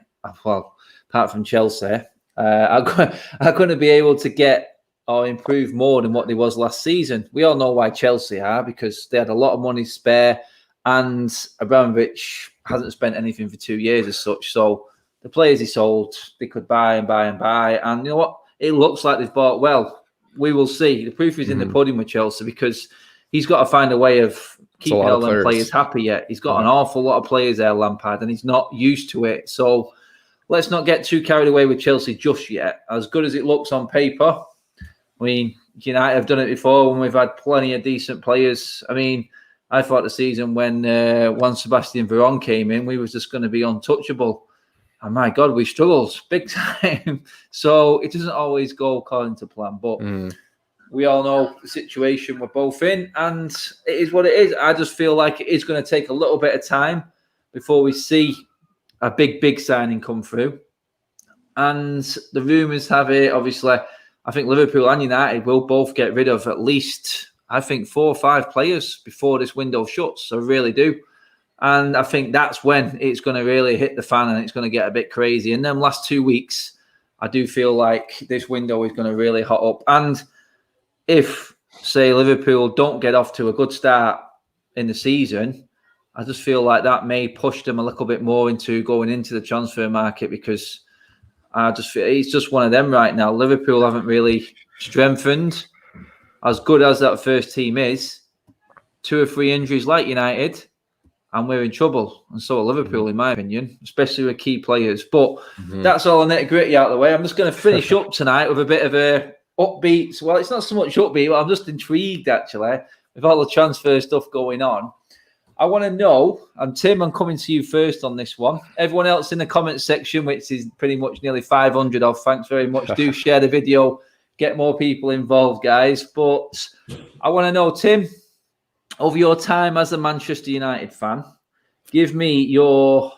well, apart from Chelsea, are going to be able to get or improve more than what they was last season. We all know why Chelsea are, because they had a lot of money spare, and Abramovich hasn't spent anything for 2 years as such. So the players he sold, they could buy and buy and buy. And you know what? It looks like they've bought well. We will see. The proof is in the pudding with Chelsea, because he's got to find a way of keeping all them players happy yet. He's got an awful lot of players there, Lampard, and he's not used to it. So let's not get too carried away with Chelsea just yet. As good as it looks on paper, I mean, United have done it before when we've had plenty of decent players. I mean, I thought the season when Juan Sebastian Veron came in, we was just going to be untouchable. And my God, we struggled big time. So it doesn't always go according to plan. But we all know the situation we're both in, and it is what it is. I just feel like it is going to take a little bit of time before we see a big signing come through. And the rumours have it, obviously, I think Liverpool and United will both get rid of at least, I think, 4 or 5 players before this window shuts. I really do. And I think that's when it's going to really hit the fan and it's going to get a bit crazy. In them last 2 weeks, I do feel like this window is going to really hot up. And if, say, Liverpool don't get off to a good start in the season, I just feel like that may push them a little bit more into going into the transfer market, because I just feel it's just one of them right now. Liverpool haven't really strengthened. As good as that first team is, 2 or 3 injuries like United, and we're in trouble. And so are Liverpool, in my opinion, especially with key players. But that's all the nitty-gritty out of the way. I'm just going to finish up tonight with a bit of a upbeat. Well, it's not so much upbeat, but I'm just intrigued, actually, with all the transfer stuff going on. I want to know, and Tim, I'm coming to you first on this one. Everyone else in the comments section, which is pretty much nearly 500 of, thanks very much. Do share the video, get more people involved, guys. But I want to know, Tim, over your time as a Manchester United fan, give me your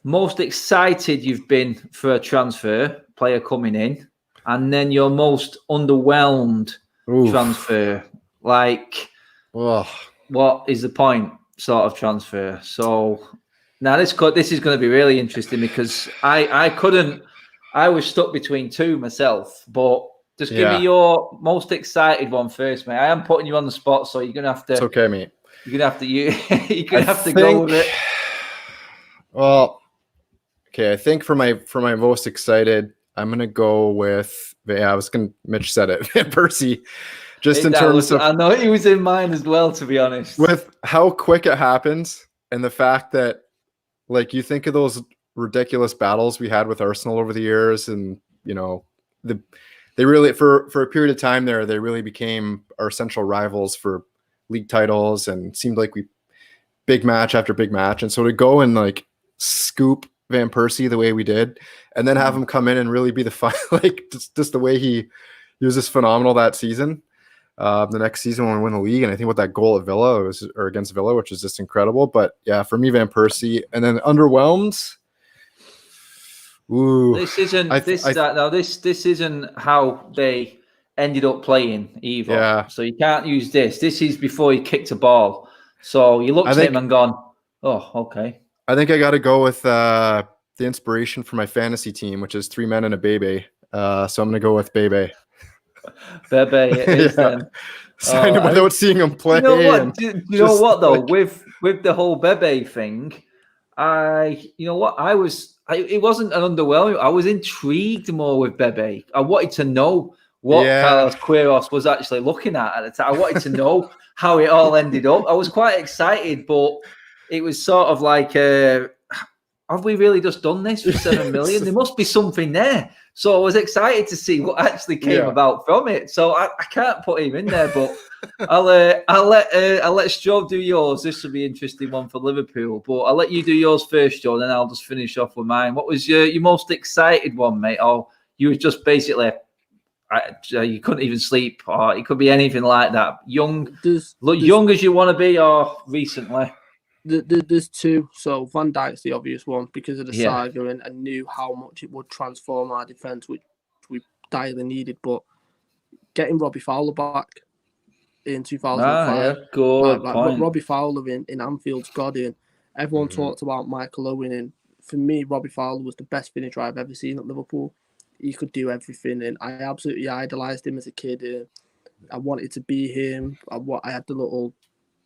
most excited you've been for a transfer player coming in, and then your most underwhelmed transfer. Like, what is the point sort of transfer? So now this is going to be really interesting, because I was stuck between 2 myself, but just give me your most excited one first, mate. I am putting you on the spot, so you're gonna have to. It's okay, mate. You're gonna have to go with it. Well, okay. I think for my most excited, I'm gonna go with. Mitch said it. Percy. Just in terms of, I know he was in mine as well, to be honest. With how quick it happens, and the fact that Like, you think of those ridiculous battles we had with Arsenal over the years, and they really for a period of time there, they really became our central rivals for league titles, and seemed like we big match after big match. And so to go and like scoop Van Persie the way we did, and then have him come in and really be the fun, like just the way he was just phenomenal that season. The next season when we win the league, and I think with that goal at Villa or against Villa, which was just incredible. But yeah, for me, Van Persie, and then underwhelmed. Ooh, this isn't how they ended up playing either. Yeah. So you can't use this. This is before he kicked a ball. So you looked at him and gone, oh, okay. I think I got to go with the inspiration for my fantasy team, which is 3 men and a Bebe. So I'm going to go with Bebe. Bebe, it is then. Signed him without seeing him play. You know what? You know what though? With the whole Bebe thing, it wasn't an underwhelming. I was intrigued more with Bebe. I wanted to know what Carlos Queiroz was actually looking at the time. I wanted to know how it all ended up. I was quite excited, but it was sort of like, have we really just done this for 7 million? There must be something there. So I was excited to see what actually came about from it. So I can't put him in there, but I'll let Joe do yours. This will be an interesting one for Liverpool, but I'll let you do yours first, Joe, and then I'll just finish off with mine. What was your most excited one, mate? Or you were just basically you couldn't even sleep, or it could be anything like that. Young as you want to be, or recently. There's two. So Van Dijk's the obvious one because of the saga, and I knew how much it would transform our defence, which we direly needed. But getting Robbie Fowler back in 2005, good point. Robbie Fowler in Anfield's God in. Everyone talked about Michael Owen, and for me, Robbie Fowler was the best finisher I've ever seen at Liverpool. He could do everything, and I absolutely idolised him as a kid. I wanted to be him. I had the little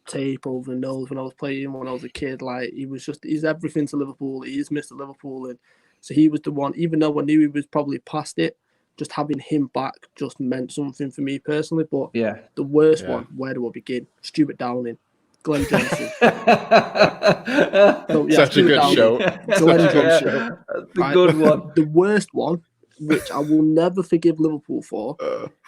tape over the nose when I was playing when I was a kid. Like, he's everything to Liverpool. He is Mr. Liverpool, and so he was the one. Even though I knew he was probably past it, just having him back just meant something for me personally. But the worst one, where do I begin? Stuart Downing, Glenn Johnson. Such a good show. Glenn Johnson, the good one. The worst one, which I will never forgive Liverpool for,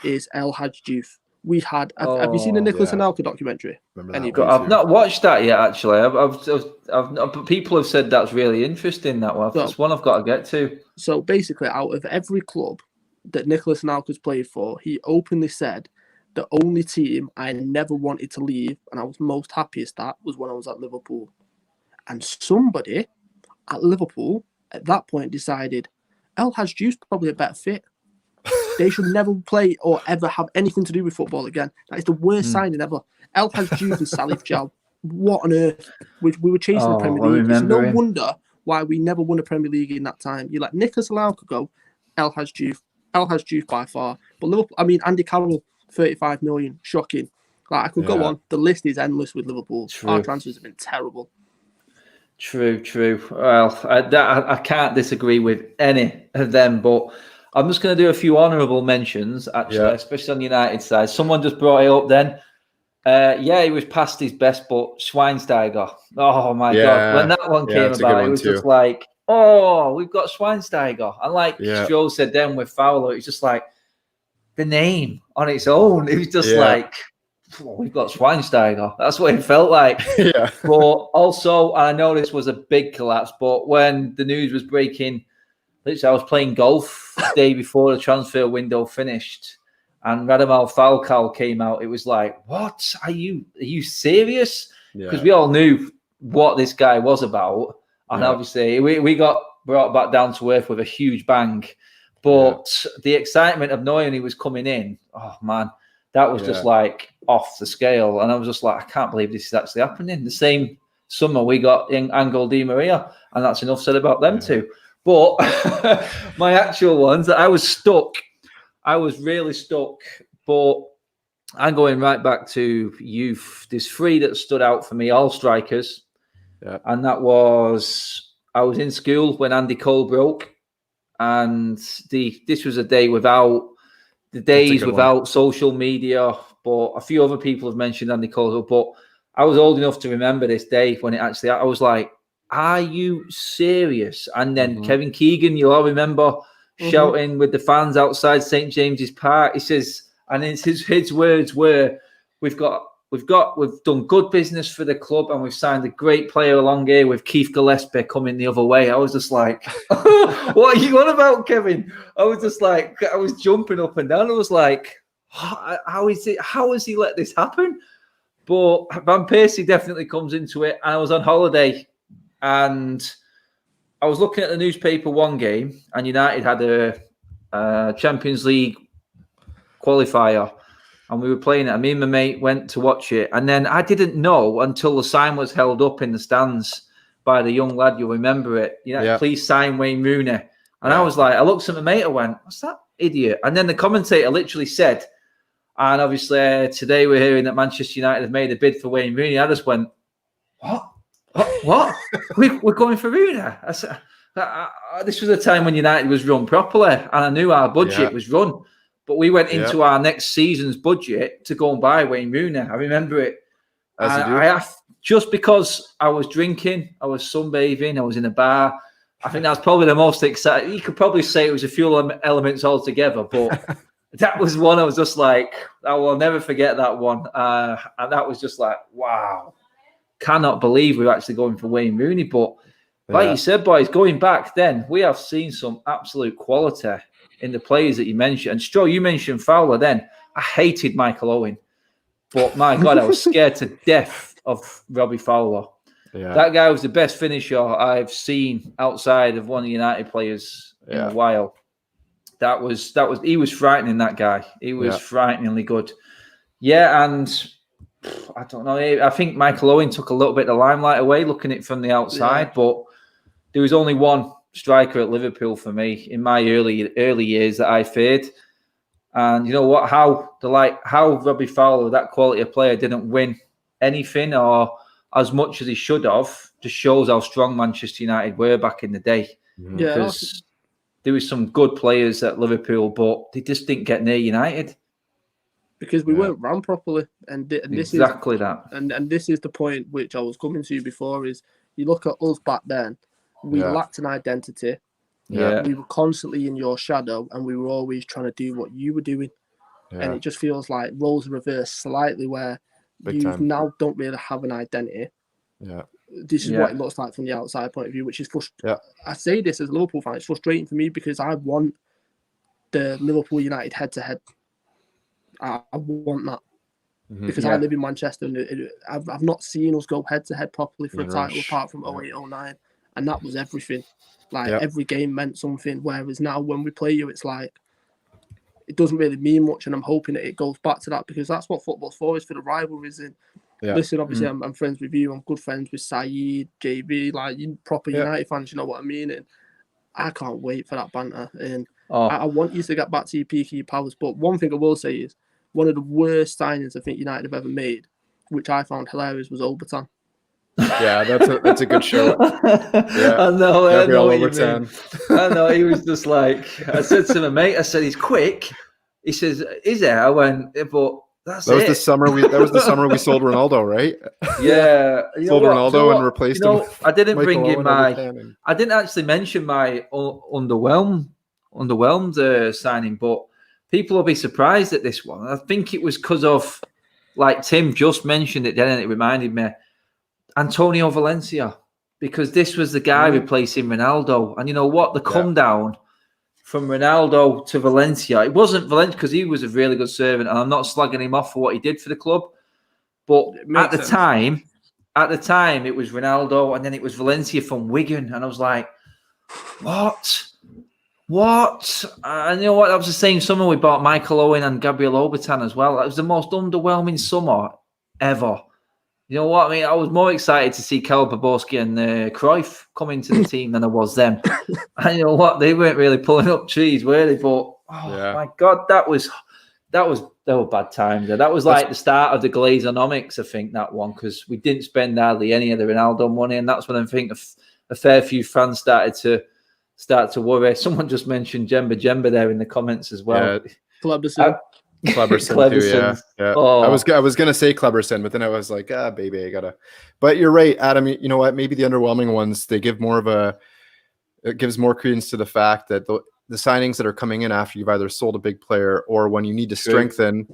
is El Hadj Diouf. We had. Have you seen the Nicholas Anelka documentary? I've not watched that yet. Actually, I've people have said that's really interesting. That one. That's one I've got to get to. So basically, out of every club that Nicholas Anelka's played for, he openly said the only team I never wanted to leave, and I was most happiest at, was when I was at Liverpool. And somebody at Liverpool at that point decided El Hadj Diouf's probably a better fit. They should never play or ever have anything to do with football again. That is the worst signing ever. El Hadj Diouf and Salif Jal. What on earth? We were chasing the Premier League. It's no wonder why we never won a Premier League in that time. You let Nicholas Anelka go, El Hadj Diouf by far. But Liverpool, Andy Carroll, 35 million, shocking. Like, I could go on. The list is endless with Liverpool. True. Our transfers have been terrible. True. Well, I can't disagree with any of them, but I'm just going to do a few honourable mentions, actually, especially on the United side. Someone just brought it up then. He was past his best, but Schweinsteiger. Oh, my God. When that one came about, it was just like, oh, we've got Schweinsteiger. And like Joe said then with Fowler, it's just like the name on its own. It was just like, oh, we've got Schweinsteiger. That's what it felt like. But also, I know this was a big collapse, but when the news was breaking, literally, I was playing golf the day before the transfer window finished, and Radamel Falcao came out. It was like, what? Are you serious? Because we all knew what this guy was about. And obviously, we got brought back down to earth with a huge bang. But the excitement of knowing he was coming in, oh, man, that was just like off the scale. And I was just like, I can't believe this is actually happening. The same summer we got in Angel Di Maria, and that's enough said about them too. But my actual ones, I was stuck. I was really stuck. But I'm going right back to youth. There's three that stood out for me, all strikers. And that was, I was in school when Andy Cole broke. And this was a day without social media. But a few other people have mentioned Andy Cole. But I was old enough to remember this day when it actually, I was like, are you serious? And then Kevin Keegan, you'll all remember shouting with the fans outside St. James's Park. He says, and his words were, we've done good business for the club and we've signed a great player along here with Keith Gillespie coming the other way. I was just like, what are you on about, Kevin? I was just like, I was jumping up and down. I was like, how has he let this happen? But Van Persie definitely comes into it. And I was on holiday and I was looking at the newspaper one game and United had a Champions League qualifier and we were playing it. And me and my mate went to watch it. And then I didn't know until the sign was held up in the stands by the young lad. You'll remember it. Please sign Wayne Rooney. And I was like, I looked at my mate. I went, what's that idiot? And then the commentator literally said, and obviously today we're hearing that Manchester United have made a bid for Wayne Rooney. I just went, what? What? We're going for Rooney? I said, this was a time when United was run properly, and I knew our budget was run. But we went into our next season's budget to go and buy Wayne Rooney. I remember it. Just because I was drinking, I was sunbathing, I was in a bar. I think that's probably the most exciting. You could probably say it was a few elements altogether, but that was one I was just like, I will never forget that one. And that was just like, wow. Cannot believe we're actually going for Wayne Rooney. But like you said, boys, going back then, we have seen some absolute quality in the players that you mentioned. And Stroh, you mentioned Fowler then. I hated Michael Owen. But my God, I was scared to death of Robbie Fowler. Yeah. That guy was the best finisher I've seen outside of one of the United players in a while. He was frightening, that guy. He was frighteningly good. Yeah, and I don't know. I think Michael Owen took a little bit of the limelight away, looking at it from the outside. But there was only one striker at Liverpool for me in my early years that I feared. And you know what? How Robbie Fowler, that quality of player, didn't win anything or as much as he should have, just shows how strong Manchester United were back in the day. Yeah, because there was some good players at Liverpool, but they just didn't get near United. Because we weren't run properly, and this exactly is that. And this is the point which I was coming to before: is you look at us back then, we lacked an identity. Yeah, we were constantly in your shadow, and we were always trying to do what you were doing. Yeah. And it just feels like roles are reversed slightly, where now don't really have an identity. Yeah, this is what it looks like from the outside point of view, which is frustrating. I say this as a Liverpool fan; it's frustrating for me because I want the Liverpool United head-to-head. I want that because I live in Manchester and I've not seen us go head-to-head properly for a title apart from 08-09, and that was everything. Like every game meant something, whereas now when we play you, it's like it doesn't really mean much, and I'm hoping that it goes back to that because that's what football's for, is for the rivalries. And listen, obviously I'm friends with you, I'm good friends with Saeed, JB, like you proper United fans, you know what I mean? And I can't wait for that banter, and I want you to get back to your peak of your powers. But one thing I will say is, one of the worst signings I think United have ever made, which I found hilarious, was Obertan. Yeah, that's a good show. Yeah, I know what you mean. I know, he was just like, I said to my mate, I said, he's quick. He says, is it? I went, but that was the summer we sold Ronaldo, right? Yeah. Sold Ronaldo and replaced him. I didn't bring in I didn't actually mention my underwhelmed signing, but people will be surprised at this one. I think it was because of, like Tim just mentioned it then, and it reminded me, Antonio Valencia, because this was the guy replacing Ronaldo. And you know what? The come down from Ronaldo to Valencia, it wasn't Valencia because he was a really good servant, and I'm not slagging him off for what he did for the club. But at the time, it was Ronaldo, and then it was Valencia from Wigan. And I was like, what? And you know what? That was the same summer we bought Michael Owen and Gabriel Obertan as well. That was the most underwhelming summer ever. You know what I mean? I was more excited to see Karl Boborski and Cruyff come into the team than I was them. And you know what? They weren't really pulling up trees, were they? But my God, they were bad times. That was like the start of the Glazonomics, I think, that one, because we didn't spend hardly any of the Ronaldo money, and that's when I think a fair few fans started to worry. Someone just mentioned Jemba there in the comments as well. Club Cleberson too, yeah. Yeah. Oh. I was gonna say Cleberson, but then I was like, baby, I gotta. But you're right, Adam. You know what? Maybe the underwhelming ones, they give more of a. It gives more credence to the fact that the signings that are coming in after you've either sold a big player or when you need to strengthen,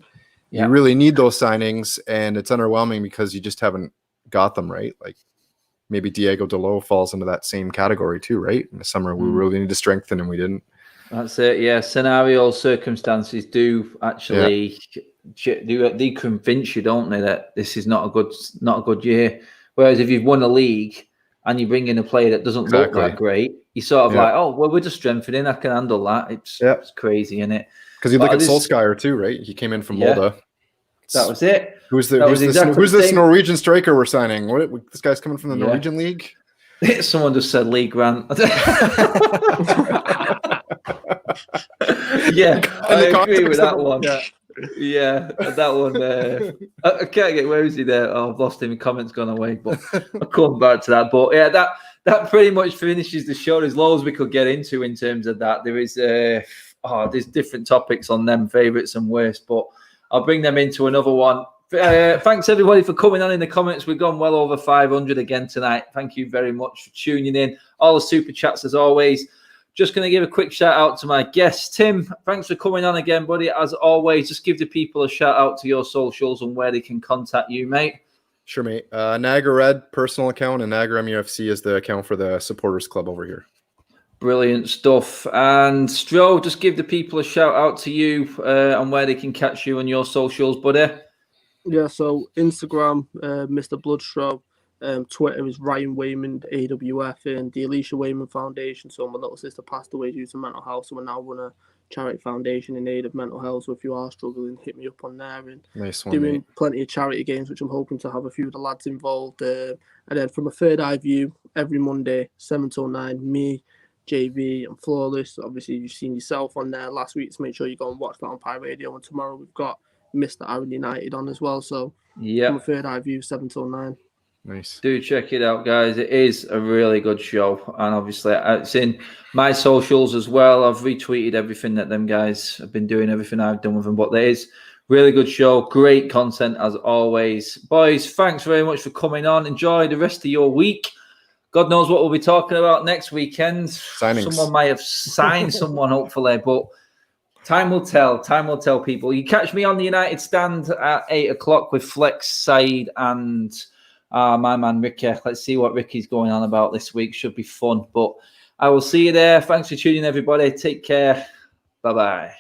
you really need those signings, and it's underwhelming because you just haven't got them right. Like maybe Diego Delo falls into that same category too, right? In the summer, we really need to strengthen and we didn't. That's it. Yeah, scenario circumstances do actually they convince you, don't they, that this is not a good year. Whereas if you've won a league and you bring in a player that doesn't look that great, you sort of like, oh well, we're just strengthening. I can handle that. It's crazy, isn't it? Because you look at Solskjaer too, right? He came in from Molde. That was it. Who's this Norwegian striker we're signing? This guy's coming from the Norwegian league. Someone just said Lee Grant. Yeah, I agree with that one. Yeah, that one. I can't get, where is he there? Oh, I've lost him. The comment's gone away, but I'll come back to that. But yeah, that pretty much finishes the show. There's loads we could get into in terms of that. There is there's different topics on them, favourites and worst, but I'll bring them into another one. Thanks everybody for coming on in the comments. We've gone well over 500 again tonight. Thank you very much for tuning in. All the super chats as always. Just going to give a quick shout out to my guest, Tim. Thanks for coming on again, buddy. As always, just give the people a shout out to your socials and where they can contact you, mate. Sure, mate. Niagara Red personal account and Niagara MUFC is the account for the supporters club over here. Brilliant stuff. And Stro, just give the people a shout out to you and where they can catch you on your socials, buddy. Yeah, so Instagram, Mr. Bloodstro. Twitter is Ryan Wayman AWF and the Alicia Wayman Foundation. So my little sister passed away due to mental health, so we're now run a charity foundation in aid of mental health. So if you are struggling, hit me up on there. And nice one, doing mate. Plenty of charity games, which I'm hoping to have a few of the lads involved. And then from a third eye view, every Monday 7 till 9, me, JV and Flawless. Obviously you've seen yourself on there last week, so make sure you go and watch that on Pi Radio. And tomorrow we've got Mr. Aaron United on as well. So from a third eye view, 7 till 9. Nice. Do check it out, guys. It is a really good show. And obviously, it's in my socials as well. I've retweeted everything that them guys have been doing, everything I've done with them. But there is really good show. Great content as always. Boys, thanks very much for coming on. Enjoy the rest of your week. God knows what we'll be talking about next weekend. Signings. Someone might have signed someone, hopefully. But time will tell. Time will tell, people. You catch me on the United Stand at 8 o'clock with Flex, Said, and my man Ricky. Let's see what Ricky's going on about this week. Should be fun. But I will see you there. Thanks for tuning in, everybody. Take care. Bye-bye.